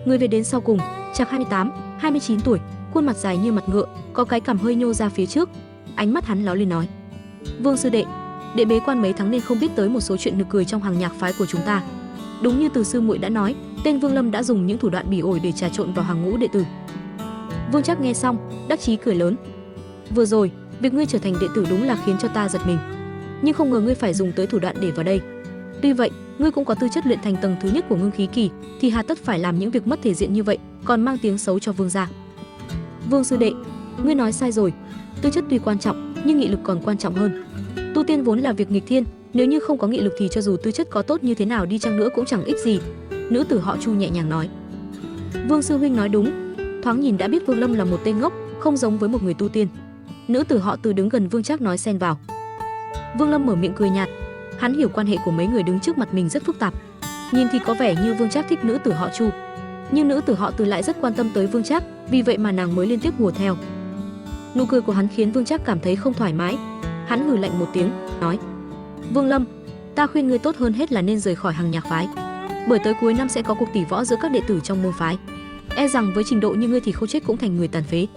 Người về đến sau cùng, chạc 28, 29 tuổi, khuôn mặt dài như mặt ngựa, có cái cằm hơi nhô ra phía trước. Ánh mắt hắn lóe lên nói: "Vương sư đệ, đệ bế quan mấy tháng nên không biết tới một số chuyện nực cười trong hàng nhạc phái của chúng ta. Đúng như từ sư muội đã nói, tên Vương Lâm đã dùng những thủ đoạn bỉ ổi để trà trộn vào hàng ngũ đệ tử." Vương Trác nghe xong, đắc chí cười lớn: "Vừa rồi, việc ngươi trở thành đệ tử đúng là khiến cho ta giật mình, nhưng không ngờ ngươi phải dùng tới thủ đoạn để vào đây. Tuy vậy, ngươi cũng có tư chất luyện thành tầng thứ nhất của ngưng khí kỳ, thì hà tất phải làm những việc mất thể diện như vậy, còn mang tiếng xấu cho Vương gia." "Vương sư đệ, ngươi nói sai rồi, tư chất tuy quan trọng, nhưng nghị lực còn quan trọng hơn. Tu tiên vốn là việc nghịch thiên, nếu như không có nghị lực thì cho dù tư chất có tốt như thế nào đi chăng nữa cũng chẳng ích gì." Nữ tử họ Chu nhẹ nhàng nói: "Vương sư huynh nói đúng, thoáng nhìn đã biết Vương Lâm là một tên ngốc, không giống với một người tu tiên." Nữ tử họ Từ đứng gần Vương Trác nói xen vào. Vương Lâm mở miệng cười nhạt, hắn hiểu quan hệ của mấy người đứng trước mặt mình rất phức tạp. Nhìn thì có vẻ như Vương Trác thích nữ tử họ Chu, nhưng nữ tử họ Từ lại rất quan tâm tới Vương Trác, vì vậy mà nàng mới liên tiếp hùa theo. Nụ cười của hắn khiến Vương Trác cảm thấy không thoải mái. Hắn hừ lạnh một tiếng, nói: "Vương Lâm, ta khuyên ngươi tốt hơn hết là nên rời khỏi hàng nhạc phái, bởi tới cuối năm sẽ có cuộc tỷ võ giữa các đệ tử trong môn phái. E rằng với trình độ như ngươi thì không chết cũng thành người tàn phế."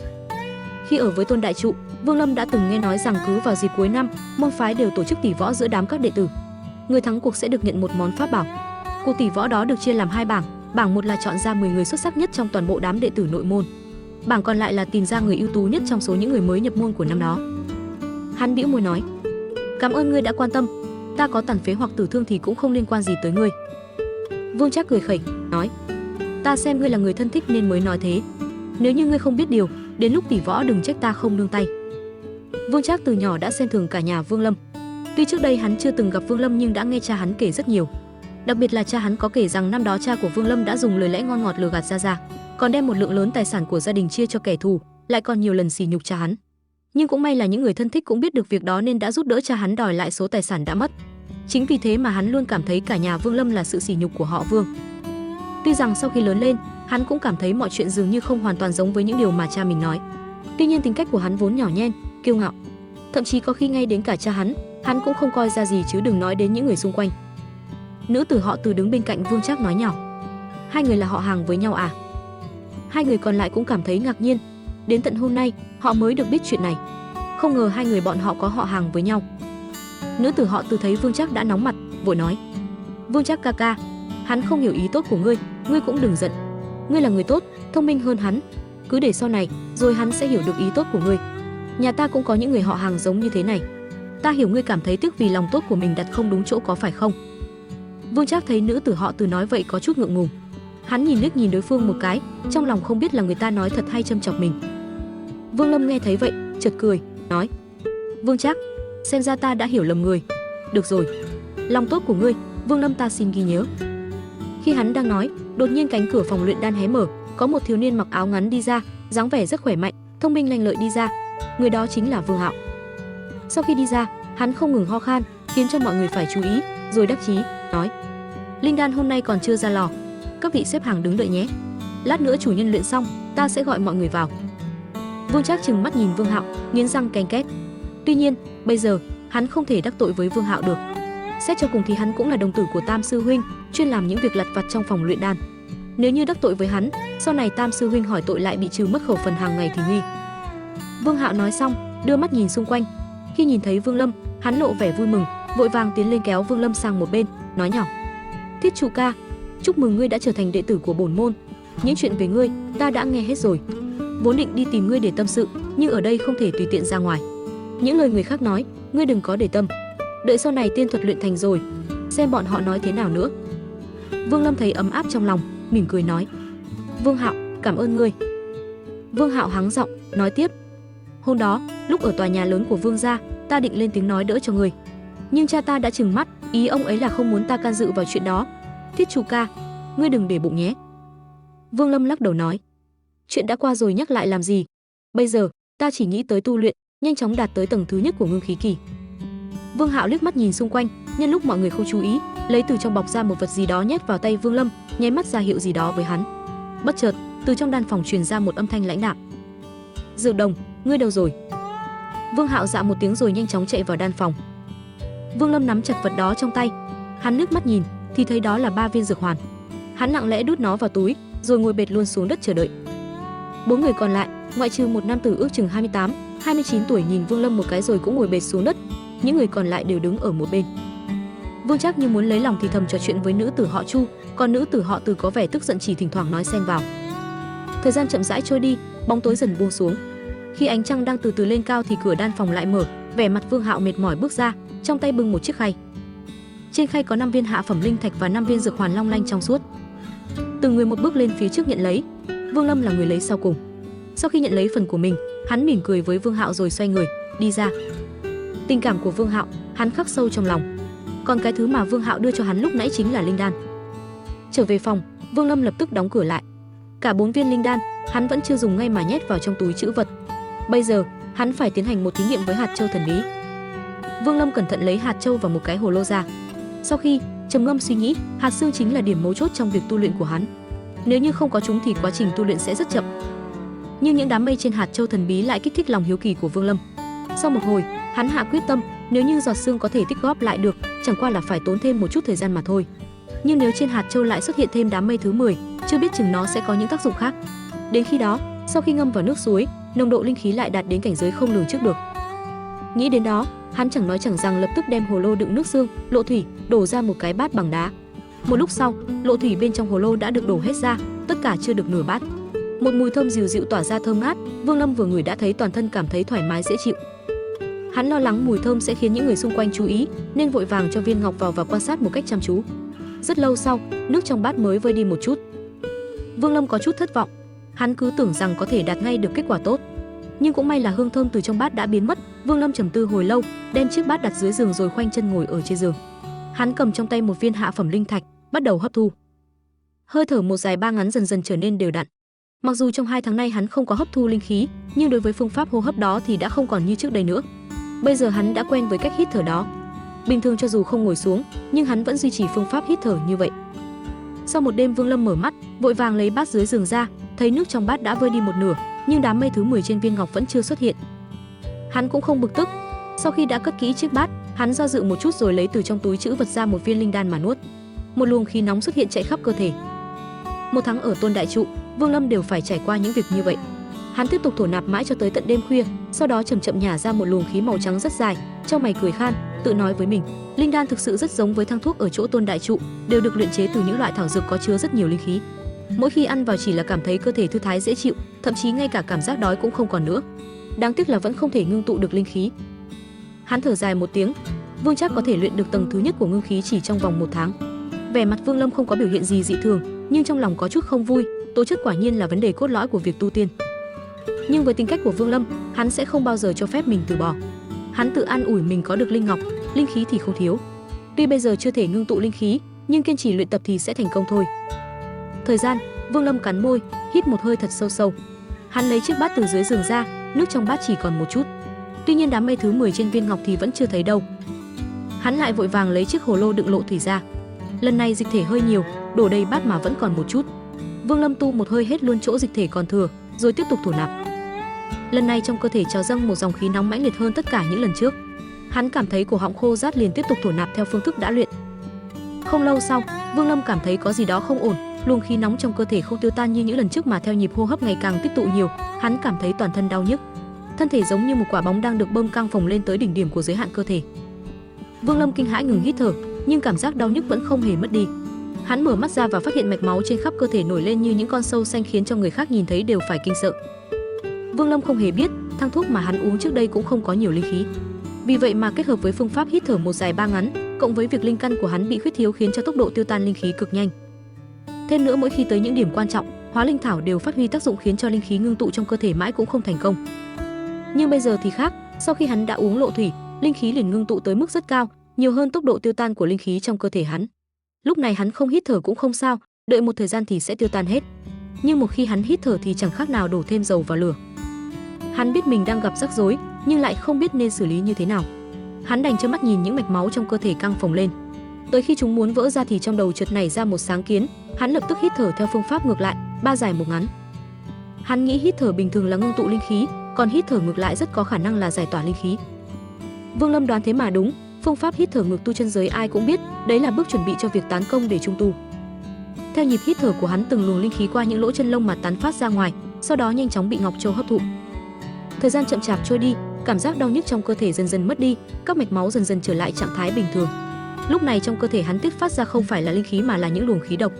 Khi ở với Tôn Đại Trụ, Vương Lâm đã từng nghe nói rằng cứ vào dịp cuối năm, môn phái đều tổ chức tỷ võ giữa đám các đệ tử. Người thắng cuộc sẽ được nhận một món pháp bảo. Cuộc tỷ võ đó được chia làm hai bảng, bảng một là chọn ra 10 người xuất sắc nhất trong toàn bộ đám đệ tử nội môn. Bảng còn lại là tìm ra người ưu tú nhất trong số những người mới nhập môn của năm đó. Hắn bĩu môi nói: "Cảm ơn ngươi đã quan tâm, ta có tàn phế hoặc tử thương thì cũng không liên quan gì tới ngươi." Vương Trác cười khẩy, nói: "Ta xem ngươi là người thân thích nên mới nói thế. Nếu như ngươi không biết điều, đến lúc tỷ võ đừng trách ta không nương tay." Vương Trác từ nhỏ đã xem thường cả nhà Vương Lâm. Tuy trước đây hắn chưa từng gặp Vương Lâm nhưng đã nghe cha hắn kể rất nhiều. Đặc biệt là cha hắn có kể rằng năm đó cha của Vương Lâm đã dùng lời lẽ ngon ngọt lừa gạt Gia, còn đem một lượng lớn tài sản của gia đình chia cho kẻ thù, lại còn nhiều lần sỉ nhục cha hắn. Nhưng cũng may là những người thân thích cũng biết được việc đó nên đã giúp đỡ cha hắn đòi lại số tài sản đã mất. Chính vì thế mà hắn luôn cảm thấy cả nhà Vương Lâm là sự sỉ nhục của họ Vương. Tuy rằng sau khi lớn lên, hắn cũng cảm thấy mọi chuyện dường như không hoàn toàn giống với những điều mà cha mình nói. Tuy nhiên tính cách của hắn vốn nhỏ nhen, kiêu ngạo, thậm chí có khi ngay đến cả cha hắn cũng không coi ra gì chứ đừng nói đến những người xung quanh. Nữ tử họ Từ đứng bên cạnh Vương Trác nói nhỏ: "Hai người là họ hàng với nhau à?" Hai người còn lại cũng cảm thấy ngạc nhiên. Đến tận hôm nay, họ mới được biết chuyện này. Không ngờ hai người bọn họ có họ hàng với nhau. Nữ tử họ Từ thấy Vương Trác đã nóng mặt, vội nói: "Vương Trác ca ca, hắn không hiểu ý tốt của ngươi, ngươi cũng đừng giận. Ngươi là người tốt, thông minh hơn hắn, cứ để sau này rồi hắn sẽ hiểu được ý tốt của ngươi. Nhà ta cũng có những người họ hàng giống như thế này. Ta hiểu ngươi cảm thấy tiếc vì lòng tốt của mình đặt không đúng chỗ có phải không?" Vương Trác thấy nữ tử họ Từ nói vậy có chút ngượng ngùng. Hắn nhìn đối phương một cái, trong lòng không biết là người ta nói thật hay châm chọc mình. Vương Lâm nghe thấy vậy, chợt cười, nói: "Vương Trác, xem ra ta đã hiểu lầm người. Được rồi, lòng tốt của ngươi, Vương Lâm ta xin ghi nhớ." Khi hắn đang nói, đột nhiên cánh cửa phòng luyện đan hé mở, có một thiếu niên mặc áo ngắn đi ra, dáng vẻ rất khỏe mạnh, thông minh lanh lợi đi ra. Người đó chính là Vương Hạo. Sau khi đi ra, hắn không ngừng ho khan, khiến cho mọi người phải chú ý, rồi đắc chí nói: "Linh đan hôm nay còn chưa ra lò, các vị xếp hàng đứng đợi nhé. Lát nữa chủ nhân luyện xong, ta sẽ gọi mọi người vào." Vương Trác trừng mắt nhìn Vương Hạo, nghiến răng ken két. Tuy nhiên, bây giờ hắn không thể đắc tội với Vương Hạo được. Xét cho cùng thì hắn cũng là đồng tử của Tam sư huynh, chuyên làm những việc lặt vặt trong phòng luyện đan. Nếu như đắc tội với hắn, sau này Tam sư huynh hỏi tội lại bị trừ mất khẩu phần hàng ngày thì nguy. Vương Hạo nói xong, đưa mắt nhìn xung quanh. Khi nhìn thấy Vương Lâm, hắn lộ vẻ vui mừng, vội vàng tiến lên kéo Vương Lâm sang một bên, nói nhỏ: "Thiết Trụ ca, chúc mừng ngươi đã trở thành đệ tử của bổn môn. Những chuyện về ngươi ta đã nghe hết rồi. Vốn định đi tìm ngươi để tâm sự, nhưng ở đây không thể tùy tiện ra ngoài. Những lời người khác nói, ngươi đừng có để tâm. Đợi sau này tiên thuật luyện thành rồi, xem bọn họ nói thế nào nữa." Vương Lâm thấy ấm áp trong lòng, mỉm cười nói: "Vương Hạo, cảm ơn ngươi." Vương Hạo hắng giọng, nói tiếp: "Hôm đó, lúc ở tòa nhà lớn của Vương gia, ta định lên tiếng nói đỡ cho ngươi. Nhưng cha ta đã trừng mắt, ý ông ấy là không muốn ta can dự vào chuyện đó. Thiết Trụ ca, ngươi đừng để bụng nhé." Vương Lâm lắc đầu nói: "Chuyện đã qua rồi nhắc lại làm gì? Bây giờ, ta chỉ nghĩ tới tu luyện, nhanh chóng đạt tới tầng thứ nhất của ngưng khí kỳ." Vương Hạo liếc mắt nhìn xung quanh, nhân lúc mọi người không chú ý, lấy từ trong bọc ra một vật gì đó nhét vào tay Vương Lâm, nháy mắt ra hiệu gì đó với hắn. Bất chợt, từ trong đan phòng truyền ra một âm thanh lãnh đạm: "Dược Đồng, ngươi đâu rồi?" Vương Hạo dạ một tiếng rồi nhanh chóng chạy vào đan phòng. Vương Lâm nắm chặt vật đó trong tay, hắn nước mắt nhìn thì thấy đó là 3 viên dược hoàn. Hắn lặng lẽ đút nó vào túi, rồi ngồi bệt luôn xuống đất chờ đợi. 4 người còn lại, ngoại trừ một nam tử ước chừng 28, 29 tuổi nhìn Vương Lâm một cái rồi cũng ngồi bệt xuống đất. Những người còn lại đều đứng ở một bên. Vương Trác như muốn lấy lòng thì thầm trò chuyện với nữ tử họ Chu, còn nữ tử họ Từ có vẻ tức giận chỉ thỉnh thoảng nói xen vào. Thời gian chậm rãi trôi đi, bóng tối dần buông xuống. Khi ánh trăng đang từ từ lên cao thì cửa đan phòng lại mở, vẻ mặt Vương Hạo mệt mỏi bước ra, trong tay bưng một chiếc khay. Trên khay có 5 viên hạ phẩm linh thạch và 5 viên dược hoàn long lanh trong suốt. Từng người một bước lên phía trước nhận lấy. Vương Lâm là người lấy sau cùng. Sau khi nhận lấy phần của mình, hắn mỉm cười với Vương Hạo rồi xoay người đi ra. Tình cảm của Vương Hạo, hắn khắc sâu trong lòng. Còn cái thứ mà Vương Hạo đưa cho hắn lúc nãy chính là linh đan. Trở về phòng, Vương Lâm lập tức đóng cửa lại. Cả 4 viên linh đan, hắn vẫn chưa dùng ngay mà nhét vào trong túi trữ vật. Bây giờ, hắn phải tiến hành một thí nghiệm với hạt châu thần bí. Vương Lâm cẩn thận lấy hạt châu và một cái hồ lô ra. Sau khi trầm ngâm suy nghĩ, hạt xương chính là điểm mấu chốt trong việc tu luyện của hắn. Nếu như không có chúng thì quá trình tu luyện sẽ rất chậm. Nhưng những đám mây trên hạt châu thần bí lại kích thích lòng hiếu kỳ của Vương Lâm. Sau một hồi, hắn hạ quyết tâm, nếu như giọt xương có thể tích góp lại được, chẳng qua là phải tốn thêm một chút thời gian mà thôi. Nhưng nếu trên hạt châu lại xuất hiện thêm đám mây thứ 10, chưa biết chừng nó sẽ có những tác dụng khác. Đến khi đó, sau khi ngâm vào nước suối, nồng độ linh khí lại đạt đến cảnh giới không lường trước được. Nghĩ đến đó, hắn chẳng nói chẳng rằng lập tức đem hồ lô đựng nước xương, lộ thủy đổ ra một cái bát bằng đá. Một lúc sau, lộ thủy bên trong hồ lô đã được đổ hết ra, tất cả chưa được nửa bát. Một mùi thơm dịu dịu tỏa ra thơm ngát, Vương Lâm vừa ngửi đã thấy toàn thân cảm thấy thoải mái dễ chịu. Hắn lo lắng mùi thơm sẽ khiến những người xung quanh chú ý, nên vội vàng cho viên ngọc vào và quan sát một cách chăm chú. Rất lâu sau, nước trong bát mới vơi đi một chút. Vương Lâm có chút thất vọng. Hắn cứ tưởng rằng có thể đạt ngay được kết quả tốt, nhưng cũng may là hương thơm từ trong bát đã biến mất. Vương Lâm trầm tư hồi lâu, đem chiếc bát đặt dưới giường rồi khoanh chân ngồi ở trên giường. Hắn cầm trong tay một viên hạ phẩm linh thạch, bắt đầu hấp thu. Hơi thở một dài ba ngắn dần dần trở nên đều đặn. Mặc dù trong 2 tháng nay hắn không có hấp thu linh khí, nhưng đối với phương pháp hô hấp đó thì đã không còn như trước đây nữa. Bây giờ hắn đã quen với cách hít thở đó. Bình thường cho dù không ngồi xuống, nhưng hắn vẫn duy trì phương pháp hít thở như vậy. Sau một đêm, Vương Lâm mở mắt, vội vàng lấy bát dưới giường ra, thấy nước trong bát đã vơi đi một nửa, nhưng đám mây thứ 10 trên viên ngọc vẫn chưa xuất hiện. Hắn cũng không bực tức. Sau khi đã cất kỹ chiếc bát, hắn do dự một chút rồi lấy từ trong túi trữ vật ra một viên linh đan mà nuốt. Một luồng khí nóng xuất hiện chạy khắp cơ thể. 1 tháng ở Tôn Đại Trụ, Vương Lâm đều phải trải qua những việc như vậy. Hắn tiếp tục thổ nạp mãi cho tới tận đêm khuya, sau đó chậm chậm nhả ra một luồng khí màu trắng rất dài, trong mày cười khan, tự nói với mình, linh đan thực sự rất giống với thang thuốc ở chỗ Tôn Đại Trụ, đều được luyện chế từ những loại thảo dược có chứa rất nhiều linh khí. Mỗi khi ăn vào chỉ là cảm thấy cơ thể thư thái dễ chịu, thậm chí ngay cả cảm giác đói cũng không còn nữa. Đáng tiếc là vẫn không thể ngưng tụ được linh khí. Hắn thở dài một tiếng, Vương Trác có thể luyện được tầng thứ nhất của ngưng khí chỉ trong vòng 1 tháng. Vẻ mặt Vương Lâm không có biểu hiện gì dị thường, nhưng trong lòng có chút không vui, tố chất quả nhiên là vấn đề cốt lõi của việc tu tiên. Nhưng với tính cách của Vương Lâm, hắn sẽ không bao giờ cho phép mình từ bỏ. Hắn tự an ủi mình có được linh ngọc, linh khí thì không thiếu. Tuy bây giờ chưa thể ngưng tụ linh khí, nhưng kiên trì luyện tập thì sẽ thành công thôi. Thời gian, Vương Lâm cắn môi, hít một hơi thật sâu sâu. Hắn lấy chiếc bát từ dưới giường ra, nước trong bát chỉ còn một chút. Tuy nhiên đám mây thứ 10 trên viên ngọc thì vẫn chưa thấy đâu. Hắn lại vội vàng lấy chiếc hồ lô đựng lộ thủy ra. Lần này dịch thể hơi nhiều, đổ đầy bát mà vẫn còn một chút. Vương Lâm tu một hơi hết luôn chỗ dịch thể còn thừa, rồi tiếp tục thổ nạp. Lần này trong cơ thể trào dâng một dòng khí nóng mãnh liệt hơn tất cả những lần trước. Hắn cảm thấy cổ họng khô rát liền tiếp tục thổ nạp theo phương thức đã luyện. Không lâu sau, Vương Lâm cảm thấy có gì đó không ổn, luồng khí nóng trong cơ thể không tiêu tan như những lần trước mà theo nhịp hô hấp ngày càng tích tụ nhiều, hắn cảm thấy toàn thân đau nhức. Thân thể giống như một quả bóng đang được bơm căng phồng lên tới đỉnh điểm của giới hạn cơ thể. Vương Lâm kinh hãi ngừng hít thở, nhưng cảm giác đau nhức vẫn không hề mất đi. Hắn mở mắt ra và phát hiện mạch máu trên khắp cơ thể nổi lên như những con sâu xanh khiến cho người khác nhìn thấy đều phải kinh sợ. Vương Lâm không hề biết, thang thuốc mà hắn uống trước đây cũng không có nhiều linh khí. Vì vậy mà kết hợp với phương pháp hít thở một dài ba ngắn, cộng với việc linh căn của hắn bị khuyết thiếu khiến cho tốc độ tiêu tan linh khí cực nhanh. Thêm nữa mỗi khi tới những điểm quan trọng, hóa linh thảo đều phát huy tác dụng khiến cho linh khí ngưng tụ trong cơ thể mãi cũng không thành công. Nhưng bây giờ thì khác, sau khi hắn đã uống lộ thủy, linh khí liền ngưng tụ tới mức rất cao, nhiều hơn tốc độ tiêu tan của linh khí trong cơ thể hắn. Lúc này hắn không hít thở cũng không sao, đợi một thời gian thì sẽ tiêu tan hết. Nhưng một khi hắn hít thở thì chẳng khác nào đổ thêm dầu vào lửa. Hắn biết mình đang gặp rắc rối, nhưng lại không biết nên xử lý như thế nào. Hắn đành trơ mắt nhìn những mạch máu trong cơ thể căng phồng lên. Tới khi chúng muốn vỡ ra thì trong đầu chợt nảy ra một sáng kiến, hắn lập tức hít thở theo phương pháp ngược lại, 3 dài 1 ngắn. Hắn nghĩ hít thở bình thường là ngưng tụ linh khí, còn hít thở ngược lại rất có khả năng là giải tỏa linh khí. Vương Lâm đoán thế mà đúng, phương pháp hít thở ngược tu chân giới ai cũng biết, đấy là bước chuẩn bị cho việc tán công để trung tu. Theo nhịp hít thở của hắn, từng luồng linh khí qua những lỗ chân lông mà tán phát ra ngoài, sau đó nhanh chóng bị Ngọc Châu hấp thụ. Thời gian chậm chạp trôi đi, cảm giác đau nhức trong cơ thể dần dần mất đi, các mạch máu dần dần trở lại trạng thái bình thường. Lúc này trong cơ thể hắn tiết phát ra không phải là linh khí mà là những luồng khí độc.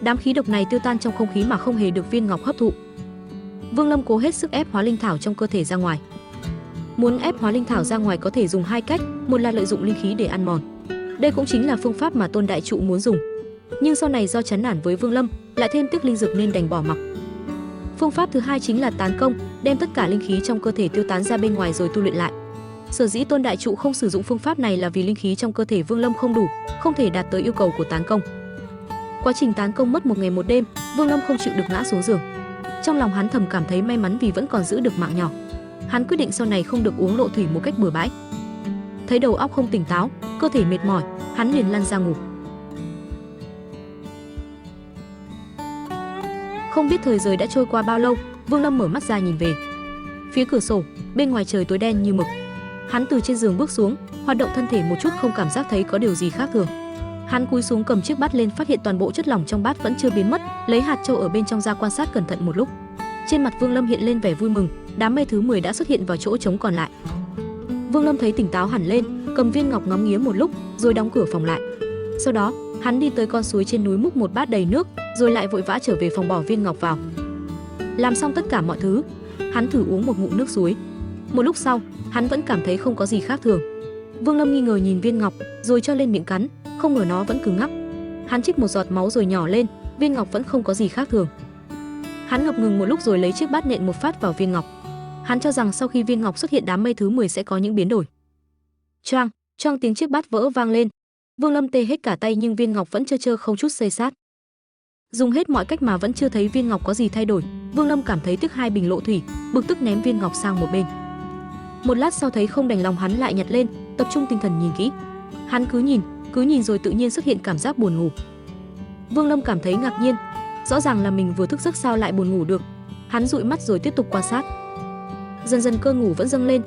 Đám khí độc này tiêu tan trong không khí mà không hề được viên ngọc hấp thụ. Vương Lâm cố hết sức ép hóa linh thảo trong cơ thể ra ngoài. Muốn ép hóa linh thảo ra ngoài có thể dùng hai cách, một là lợi dụng linh khí để ăn mòn. Đây cũng chính là phương pháp mà Tôn đại trụ muốn dùng. Nhưng sau này do chán nản với Vương Lâm, lại thêm tiếc linh dược nên đành bỏ mặc. Phương pháp thứ hai chính là tán công, đem tất cả linh khí trong cơ thể tiêu tán ra bên ngoài rồi tu luyện lại. Sở dĩ Tôn đại trụ không sử dụng phương pháp này là vì linh khí trong cơ thể Vương Lâm không đủ, không thể đạt tới yêu cầu của tán công. Quá trình tán công mất một ngày một đêm, Vương Lâm không chịu được ngã xuống giường. Trong lòng hắn thầm cảm thấy may mắn vì vẫn còn giữ được mạng nhỏ. Hắn quyết định sau này không được uống lộ thủy một cách bừa bãi. Thấy đầu óc không tỉnh táo, cơ thể mệt mỏi, hắn liền lăn ra ngủ. Không biết thời giờ đã trôi qua bao lâu, Vương Lâm mở mắt ra nhìn về phía cửa sổ, bên ngoài trời tối đen như mực. Hắn từ trên giường bước xuống, hoạt động thân thể một chút không cảm giác thấy có điều gì khác thường. Hắn cúi xuống cầm chiếc bát lên, phát hiện toàn bộ chất lỏng trong bát vẫn chưa biến mất, lấy hạt châu ở bên trong ra quan sát cẩn thận một lúc. Trên mặt Vương Lâm hiện lên vẻ vui mừng, đám mây thứ 10 đã xuất hiện vào chỗ trống còn lại. Vương Lâm thấy tỉnh táo hẳn lên, cầm viên ngọc ngắm nghía một lúc, rồi đóng cửa phòng lại. Sau đó, hắn đi tới con suối trên núi múc một bát đầy nước, rồi lại vội vã trở về phòng bỏ viên ngọc vào. Làm xong tất cả mọi thứ, hắn thử uống một ngụm nước suối. Một lúc sau, hắn vẫn cảm thấy không có gì khác thường. Vương Lâm nghi ngờ nhìn viên ngọc, rồi cho lên miệng cắn, không ngờ nó vẫn cứng ngắc. Hắn chích một giọt máu rồi nhỏ lên, viên ngọc vẫn không có gì khác thường. Hắn ngập ngừng một lúc rồi lấy chiếc bát nện một phát vào viên ngọc. Hắn cho rằng sau khi viên ngọc xuất hiện đám mây thứ 10 sẽ có những biến đổi. Choang, choang tiếng chiếc bát vỡ vang lên. Vương Lâm tê hết cả tay nhưng viên ngọc vẫn trơ không chút xây sát. Dùng hết mọi cách mà vẫn chưa thấy viên ngọc có gì thay đổi. Vương Lâm cảm thấy tiếc hai bình lộ thủy, bực tức ném viên ngọc sang một bên. Một lát sau thấy không đành lòng, hắn lại nhặt lên, tập trung tinh thần nhìn kỹ. Hắn cứ nhìn rồi tự nhiên xuất hiện cảm giác buồn ngủ. Vương Lâm cảm thấy ngạc nhiên, rõ ràng là mình vừa thức giấc sao lại buồn ngủ được. Hắn dụi mắt rồi tiếp tục quan sát. Dần dần cơn ngủ vẫn dâng lên,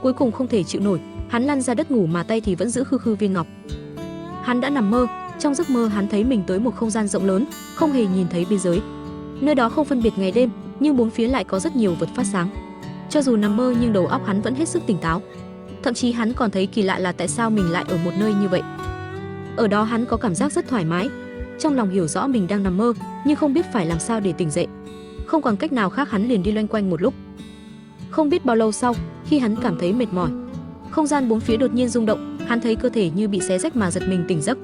cuối cùng không thể chịu nổi, hắn lăn ra đất ngủ mà tay thì vẫn giữ khư khư viên ngọc. Hắn đã nằm mơ, trong giấc mơ hắn thấy mình tới một không gian rộng lớn, không hề nhìn thấy biên giới. Nơi đó không phân biệt ngày đêm, nhưng bốn phía lại có rất nhiều vật phát sáng. Cho dù nằm mơ nhưng đầu óc hắn vẫn hết sức tỉnh táo. Thậm chí hắn còn thấy kỳ lạ là tại sao mình lại ở một nơi như vậy. Ở đó hắn có cảm giác rất thoải mái, trong lòng hiểu rõ mình đang nằm mơ, nhưng không biết phải làm sao để tỉnh dậy. Không còn cách nào khác, hắn liền đi loanh quanh một lúc. Không biết bao lâu sau, khi hắn cảm thấy mệt mỏi, không gian bốn phía đột nhiên rung động, hắn thấy cơ thể như bị xé rách mà giật mình tỉnh giấc.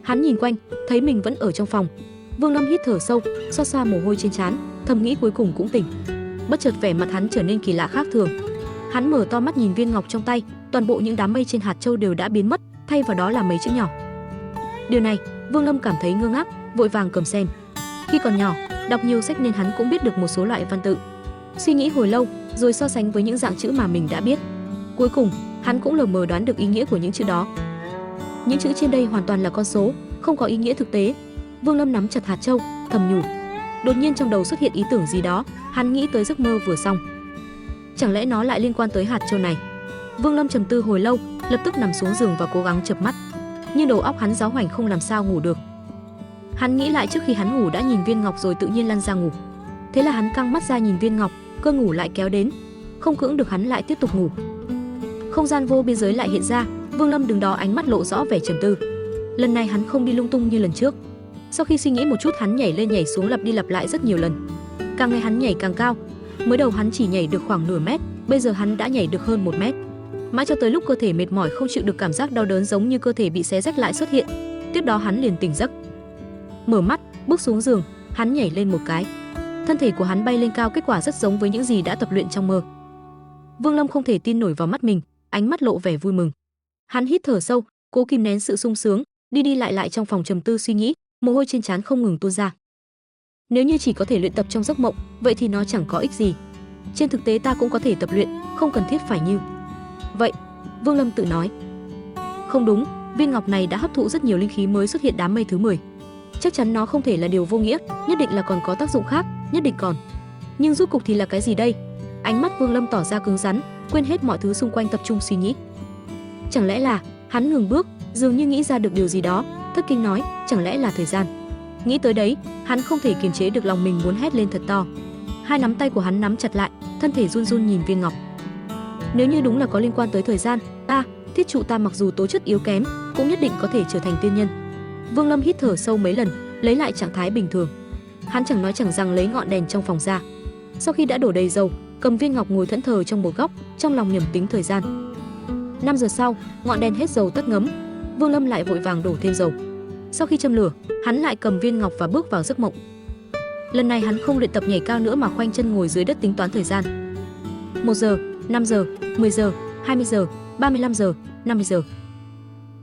Hắn nhìn quanh, thấy mình vẫn ở trong phòng. Vương Lâm hít thở sâu, xoa xoa mồ hôi trên trán, thầm nghĩ cuối cùng cũng tỉnh. Bất chợt vẻ mặt hắn trở nên kỳ lạ khác thường. Hắn mở to mắt nhìn viên ngọc trong tay, toàn bộ những đám mây trên hạt châu đều đã biến mất, thay vào đó là mấy chữ nhỏ. Điều này, Vương Lâm cảm thấy ngơ ngác, vội vàng cầm xem. Khi còn nhỏ, đọc nhiều sách nên hắn cũng biết được một số loại văn tự. Suy nghĩ hồi lâu, rồi so sánh với những dạng chữ mà mình đã biết. Cuối cùng, hắn cũng lờ mờ đoán được ý nghĩa của những chữ đó. Những chữ trên đây hoàn toàn là con số, không có ý nghĩa thực tế. Vương Lâm nắm chặt hạt châu, thầm nhủ. Đột nhiên trong đầu xuất hiện ý tưởng gì đó, hắn nghĩ tới giấc mơ vừa xong. Chẳng lẽ nó lại liên quan tới hạt châu này? Vương Lâm trầm tư hồi lâu, lập tức nằm xuống giường và cố gắng chợp mắt. Nhưng đầu óc hắn giáo hoành không làm sao ngủ được. Hắn nghĩ lại trước khi hắn ngủ đã nhìn viên ngọc rồi tự nhiên lăn ra ngủ. Thế là hắn căng mắt ra nhìn viên ngọc, cơn ngủ lại kéo đến. Không cưỡng được hắn lại tiếp tục ngủ. Không gian vô biên giới lại hiện ra, Vương Lâm đứng đó ánh mắt lộ rõ vẻ trầm tư. Lần này hắn không đi lung tung như lần trước. Sau khi suy nghĩ một chút, hắn nhảy lên nhảy xuống lặp đi lặp lại rất nhiều lần. Càng ngày hắn nhảy càng cao. Mới đầu hắn chỉ nhảy được khoảng nửa mét, bây giờ hắn đã nhảy được hơn 1 mét. Mãi cho tới lúc cơ thể mệt mỏi không chịu được, cảm giác đau đớn giống như cơ thể bị xé rách lại xuất hiện. Tiếp đó hắn liền tỉnh giấc. Mở mắt, bước xuống giường, hắn nhảy lên một cái. Thân thể của hắn bay lên cao, kết quả rất giống với những gì đã tập luyện trong mơ. Vương Lâm không thể tin nổi vào mắt mình, ánh mắt lộ vẻ vui mừng. Hắn hít thở sâu, cố kìm nén sự sung sướng, đi đi lại lại trong phòng trầm tư suy nghĩ, mồ hôi trên trán không ngừng tuôn ra. Nếu như chỉ có thể luyện tập trong giấc mộng, vậy thì nó chẳng có ích gì. Trên thực tế ta cũng có thể tập luyện, không cần thiết phải như vậy. Vương Lâm tự nói. Không đúng, viên ngọc này đã hấp thụ rất nhiều linh khí mới xuất hiện đám mây thứ 10. Chắc chắn nó không thể là điều vô nghĩa, nhất định là còn có tác dụng khác, nhất định còn. Nhưng rốt cục thì là cái gì đây? Ánh mắt Vương Lâm tỏ ra cứng rắn, quên hết mọi thứ xung quanh, tập trung suy nghĩ. Chẳng lẽ là, hắn ngừng bước, dường như nghĩ ra được điều gì đó, thất kinh nói, chẳng lẽ là thời gian? Nghĩ tới đấy, hắn không thể kiềm chế được lòng mình muốn hét lên thật to. Hai nắm tay của hắn nắm chặt lại, thân thể run run nhìn viên ngọc. Nếu như đúng là có liên quan tới thời gian, thiết trụ ta mặc dù tố chất yếu kém, cũng nhất định có thể trở thành tiên nhân. Vương Lâm hít thở sâu mấy lần, lấy lại trạng thái bình thường. Hắn chẳng nói chẳng rằng lấy ngọn đèn trong phòng ra. Sau khi đã đổ đầy dầu, cầm viên ngọc ngồi thẫn thờ trong một góc, trong lòng nhẩm tính thời gian. 5 giờ sau, ngọn đèn hết dầu tắt ngấm. Vương Lâm lại vội vàng đổ thêm dầu. Sau khi châm lửa, hắn lại cầm viên ngọc và bước vào giấc mộng. Lần này hắn không luyện tập nhảy cao nữa mà khoanh chân ngồi dưới đất tính toán thời gian. 1 giờ, 5 giờ, 10 giờ, 20 giờ, 35 giờ, 50 giờ.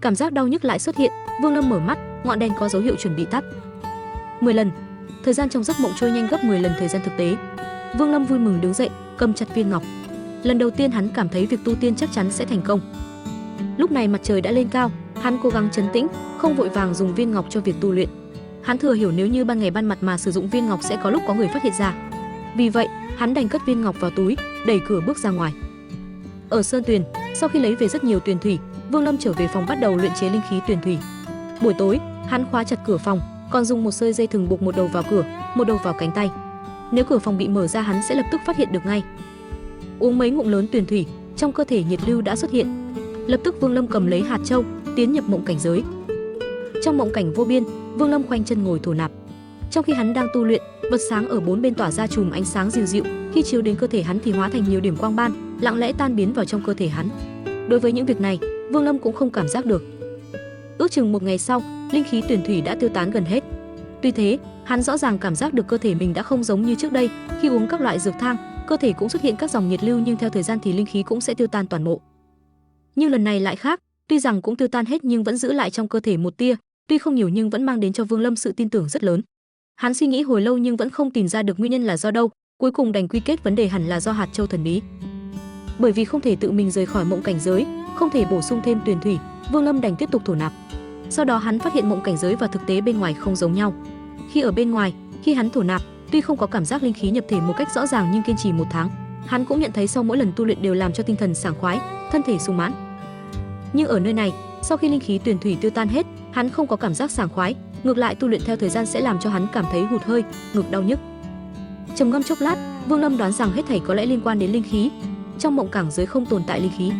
Cảm giác đau nhức lại xuất hiện, Vương Lâm mở mắt, ngọn đèn có dấu hiệu chuẩn bị tắt. 10 lần. Thời gian trong giấc mộng trôi nhanh gấp 10 lần thời gian thực tế. Vương Lâm vui mừng đứng dậy, cầm chặt viên ngọc. Lần đầu tiên hắn cảm thấy việc tu tiên chắc chắn sẽ thành công. Lúc này mặt trời đã lên cao, hắn cố gắng trấn tĩnh, không vội vàng dùng viên ngọc cho việc tu luyện. Hắn thừa hiểu nếu như ban ngày ban mặt mà sử dụng viên ngọc sẽ có lúc có người phát hiện ra. Vì vậy, hắn đành cất viên ngọc vào túi, đẩy cửa bước ra ngoài. Ở sơn tuyền, sau khi lấy về rất nhiều tuyền thủy, Vương Lâm trở về phòng bắt đầu luyện chế linh khí tuyền thủy. Buổi tối, hắn khóa chặt cửa phòng, còn dùng một sợi dây thừng buộc một đầu vào cửa, một đầu vào cánh tay. Nếu cửa phòng bị mở ra hắn sẽ lập tức phát hiện được ngay. Uống mấy ngụm lớn tuyền thủy, trong cơ thể nhiệt lưu đã xuất hiện. Lập tức Vương Lâm cầm lấy hạt châu, tiến nhập mộng cảnh giới. Trong mộng cảnh vô biên, Vương Lâm khoanh chân ngồi thổ nạp. Trong khi hắn đang tu luyện, vật sáng ở bốn bên tỏa ra chùm ánh sáng dịu dịu, khi chiếu đến cơ thể hắn thì hóa thành nhiều điểm quang ban, lặng lẽ tan biến vào trong cơ thể hắn. Đối với những việc này, Vương Lâm cũng không cảm giác được. Ước chừng một ngày sau, linh khí tuyền thủy đã tiêu tán gần hết. Tuy thế, hắn rõ ràng cảm giác được cơ thể mình đã không giống như trước đây, khi uống các loại dược thang, cơ thể cũng xuất hiện các dòng nhiệt lưu nhưng theo thời gian thì linh khí cũng sẽ tiêu tan toàn bộ. Nhưng lần này lại khác, tuy rằng cũng tiêu tan hết nhưng vẫn giữ lại trong cơ thể một tia, tuy không nhiều nhưng vẫn mang đến cho Vương Lâm sự tin tưởng rất lớn. Hắn suy nghĩ hồi lâu nhưng vẫn không tìm ra được nguyên nhân là do đâu, cuối cùng đành quy kết vấn đề hẳn là do hạt châu thần bí. Bởi vì không thể tự mình rời khỏi mộng cảnh giới, không thể bổ sung thêm tuyền thủy, Vương Lâm đành tiếp tục thổ nạp. Sau đó hắn phát hiện mộng cảnh giới và thực tế bên ngoài không giống nhau. Khi ở bên ngoài, khi hắn thổ nạp, tuy không có cảm giác linh khí nhập thể một cách rõ ràng nhưng kiên trì 1 tháng, hắn cũng nhận thấy sau mỗi lần tu luyện đều làm cho tinh thần sảng khoái, thân thể sung mãn. Nhưng ở nơi này, sau khi linh khí tuyền thủy tiêu tan hết, hắn không có cảm giác sảng khoái, ngược lại tu luyện theo thời gian sẽ làm cho hắn cảm thấy hụt hơi, ngực đau nhức. Trầm ngâm chốc lát, Vương Lâm đoán rằng hết thảy có lẽ liên quan đến linh khí. Trong mộng cảnh giới không tồn tại linh khí.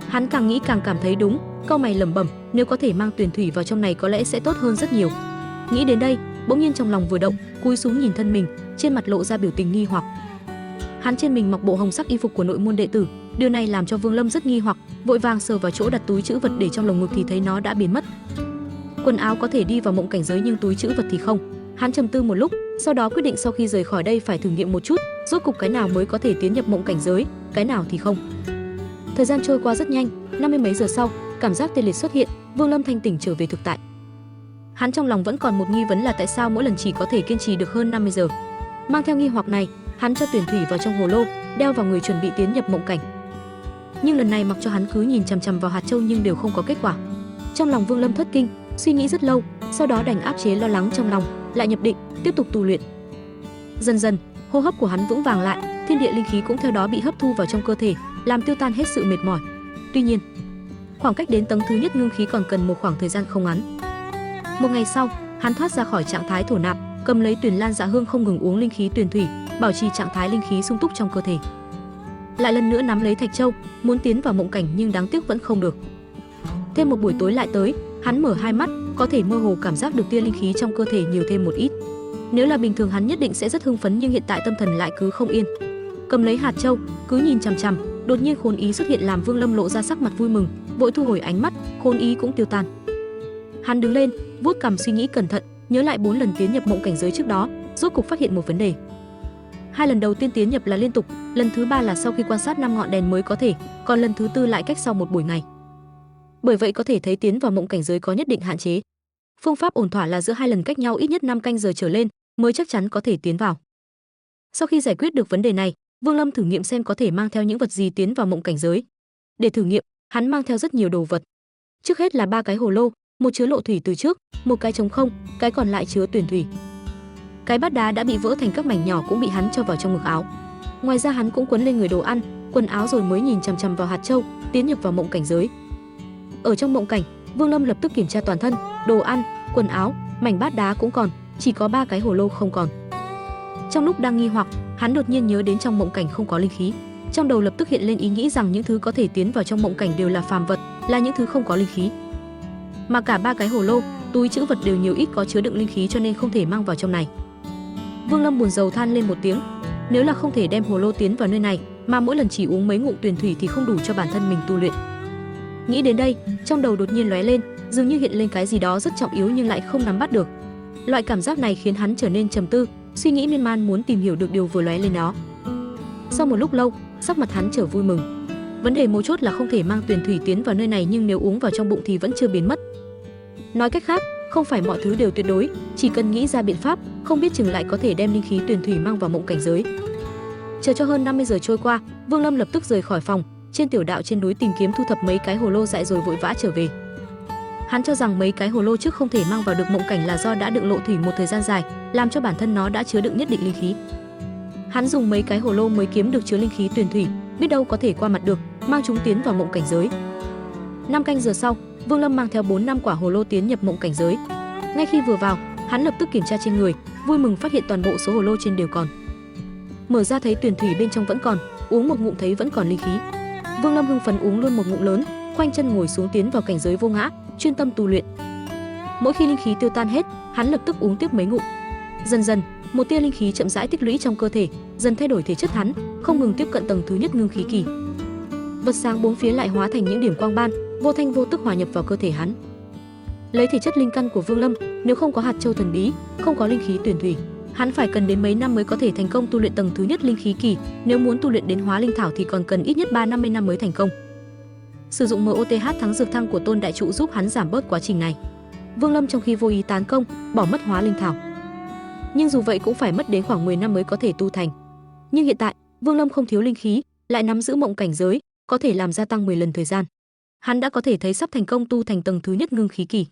Hắn càng nghĩ càng cảm thấy đúng, cau mày lẩm bẩm, nếu có thể mang tuyền thủy vào trong này có lẽ sẽ tốt hơn rất nhiều. Nghĩ đến đây, bỗng nhiên trong lòng vừa động, cúi xuống nhìn thân mình, trên mặt lộ ra biểu tình nghi hoặc. Hắn trên mình mặc bộ hồng sắc y phục của nội môn đệ tử, điều này làm cho Vương Lâm rất nghi hoặc, vội vàng sờ vào chỗ đặt túi trữ vật để trong lồng ngực thì thấy nó đã biến mất. Quần áo có thể đi vào mộng cảnh giới nhưng túi trữ vật thì không. Hắn trầm tư một lúc, sau đó quyết định sau khi rời khỏi đây phải thử nghiệm một chút, rốt cục cái nào mới có thể tiến nhập mộng cảnh giới, cái nào thì không. Thời gian trôi qua rất nhanh, 50 mấy giờ sau, cảm giác tê liệt xuất hiện, Vương Lâm thanh tỉnh trở về thực tại. Hắn trong lòng vẫn còn một nghi vấn là tại sao mỗi lần chỉ có thể kiên trì được hơn 50 giờ. Mang theo nghi hoặc này, hắn cho tuyền thủy vào trong hồ lô, đeo vào người chuẩn bị tiến nhập mộng cảnh. Nhưng lần này mặc cho hắn cứ nhìn chằm chằm vào hạt châu nhưng đều không có kết quả. Trong lòng Vương Lâm thất kinh, suy nghĩ rất lâu, sau đó đành áp chế lo lắng trong lòng, lại nhập định, tiếp tục tu luyện. Dần dần, hô hấp của hắn vững vàng lại, thiên địa linh khí cũng theo đó bị hấp thu vào trong cơ thể, làm tiêu tan hết sự mệt mỏi. Tuy nhiên, khoảng cách đến tầng thứ nhất ngưng khí còn cần một khoảng thời gian không ngắn. Một ngày sau, hắn thoát ra khỏi trạng thái thổ nạp, cầm lấy Tuyền Lan Dạ Hương không ngừng uống linh khí tuyền thủy, bảo trì trạng thái linh khí sung túc trong cơ thể. Lại lần nữa nắm lấy thạch châu, muốn tiến vào mộng cảnh nhưng đáng tiếc vẫn không được. Thêm một buổi tối lại tới, hắn mở hai mắt, có thể mơ hồ cảm giác được tia linh khí trong cơ thể nhiều thêm một ít. Nếu là bình thường hắn nhất định sẽ rất hưng phấn nhưng hiện tại tâm thần lại cứ không yên. Cầm lấy hạt châu, cứ nhìn chằm chằm, đột nhiên khốn ý xuất hiện làm Vương Lâm lộ ra sắc mặt vui mừng, vội thu hồi ánh mắt, khốn ý cũng tiêu tan. Hắn đứng lên, vuốt cằm suy nghĩ cẩn thận, nhớ lại 4 lần tiến nhập mộng cảnh giới trước đó, rốt cục phát hiện một vấn đề. 2 lần đầu tiên tiến nhập là liên tục, lần thứ 3 là sau khi quan sát 5 ngọn đèn mới có thể, còn lần thứ 4 lại cách sau một buổi ngày. Bởi vậy có thể thấy tiến vào mộng cảnh giới có nhất định hạn chế. Phương pháp ổn thỏa là giữa 2 lần cách nhau ít nhất 5 canh giờ trở lên mới chắc chắn có thể tiến vào. Sau khi giải quyết được vấn đề này, Vương Lâm thử nghiệm xem có thể mang theo những vật gì tiến vào mộng cảnh giới. Để thử nghiệm, hắn mang theo rất nhiều đồ vật. Trước hết là 3 cái hồ lô, một chứa lộ thủy từ trước, một cái trống không, cái còn lại chứa tuyền thủy. Cái bát đá đã bị vỡ thành các mảnh nhỏ cũng bị hắn cho vào trong ngực áo. Ngoài ra hắn cũng quấn lên người đồ ăn, quần áo rồi mới nhìn chằm chằm vào hạt châu, tiến nhập vào mộng cảnh giới. Ở trong mộng cảnh, Vương Lâm lập tức kiểm tra toàn thân, đồ ăn, quần áo, mảnh bát đá cũng còn, chỉ có 3 cái hồ lô không còn. Trong lúc đang nghi hoặc, hắn đột nhiên nhớ đến trong mộng cảnh không có linh khí. Trong đầu lập tức hiện lên ý nghĩ rằng những thứ có thể tiến vào trong mộng cảnh đều là phàm vật, là những thứ không có linh khí. Mà cả 3 cái hồ lô, túi trữ vật đều nhiều ít có chứa đựng linh khí cho nên không thể mang vào trong này. Vương Lâm buồn rầu than lên một tiếng, nếu là không thể đem hồ lô tiến vào nơi này, mà mỗi lần chỉ uống mấy ngụm tuyền thủy thì không đủ cho bản thân mình tu luyện. Nghĩ đến đây, trong đầu đột nhiên lóe lên, dường như hiện lên cái gì đó rất trọng yếu nhưng lại không nắm bắt được. Loại cảm giác này khiến hắn trở nên trầm tư, suy nghĩ miên man muốn tìm hiểu được điều vừa lóe lên đó. Sau một lúc lâu, sắc mặt hắn trở vui mừng. Vấn đề mấu chốt là không thể mang tuyền thủy tiến vào nơi này, nhưng nếu uống vào trong bụng thì vẫn chưa biến mất. Nói cách khác, không phải mọi thứ đều tuyệt đối, chỉ cần nghĩ ra biện pháp, không biết chừng lại có thể đem linh khí tuyền thủy mang vào mộng cảnh giới. Chờ cho hơn 50 giờ trôi qua, Vương Lâm lập tức rời khỏi phòng, trên tiểu đạo trên núi tìm kiếm thu thập mấy cái hồ lô dại rồi vội vã trở về. Hắn cho rằng mấy cái hồ lô trước không thể mang vào được mộng cảnh là do đã đựng lộ thủy một thời gian dài, làm cho bản thân nó đã chứa đựng nhất định linh khí. Hắn dùng mấy cái hồ lô mới kiếm được chứa linh khí tuyền thủy, biết đâu có thể qua mặt được, mang chúng tiến vào mộng cảnh giới. 5 canh giờ sau, Vương Lâm mang theo 4-5 quả hồ lô tiến nhập mộng cảnh giới. Ngay khi vừa vào, hắn lập tức kiểm tra trên người, vui mừng phát hiện toàn bộ số hồ lô trên đều còn. Mở ra thấy tuyền thủy bên trong vẫn còn, uống một ngụm thấy vẫn còn linh khí. Vương Lâm hưng phấn uống luôn một ngụm lớn, khoanh chân ngồi xuống tiến vào cảnh giới vô ngã, chuyên tâm tu luyện. Mỗi khi linh khí tiêu tan hết, hắn lập tức uống tiếp mấy ngụm. Dần dần, một tia linh khí chậm rãi tích lũy trong cơ thể, dần thay đổi thể chất hắn, không ngừng tiếp cận tầng thứ nhất ngưng khí kỳ. Vật sáng bốn phía lại hóa thành những điểm quang ban, vô thanh vô tức hòa nhập vào cơ thể hắn. Lấy thể chất linh căn của Vương Lâm, nếu không có hạt châu thần bí, không có linh khí tuyền thủy, hắn phải cần đến mấy năm mới có thể thành công tu luyện tầng thứ nhất linh khí kỳ, nếu muốn tu luyện đến hóa linh thảo thì còn cần ít nhất 3-50 năm mới thành công. Sử dụng MOTH thắng dược thăng của Tôn Đại Trụ giúp hắn giảm bớt quá trình này. Vương Lâm trong khi vô ý tán công, bỏ mất hóa linh thảo. Nhưng dù vậy cũng phải mất đến khoảng 10 năm mới có thể tu thành. Nhưng hiện tại, Vương Lâm không thiếu linh khí, lại nắm giữ mộng cảnh giới, có thể làm gia tăng 10 lần thời gian. Hắn đã có thể thấy sắp thành công tu thành tầng thứ nhất ngưng khí kỳ.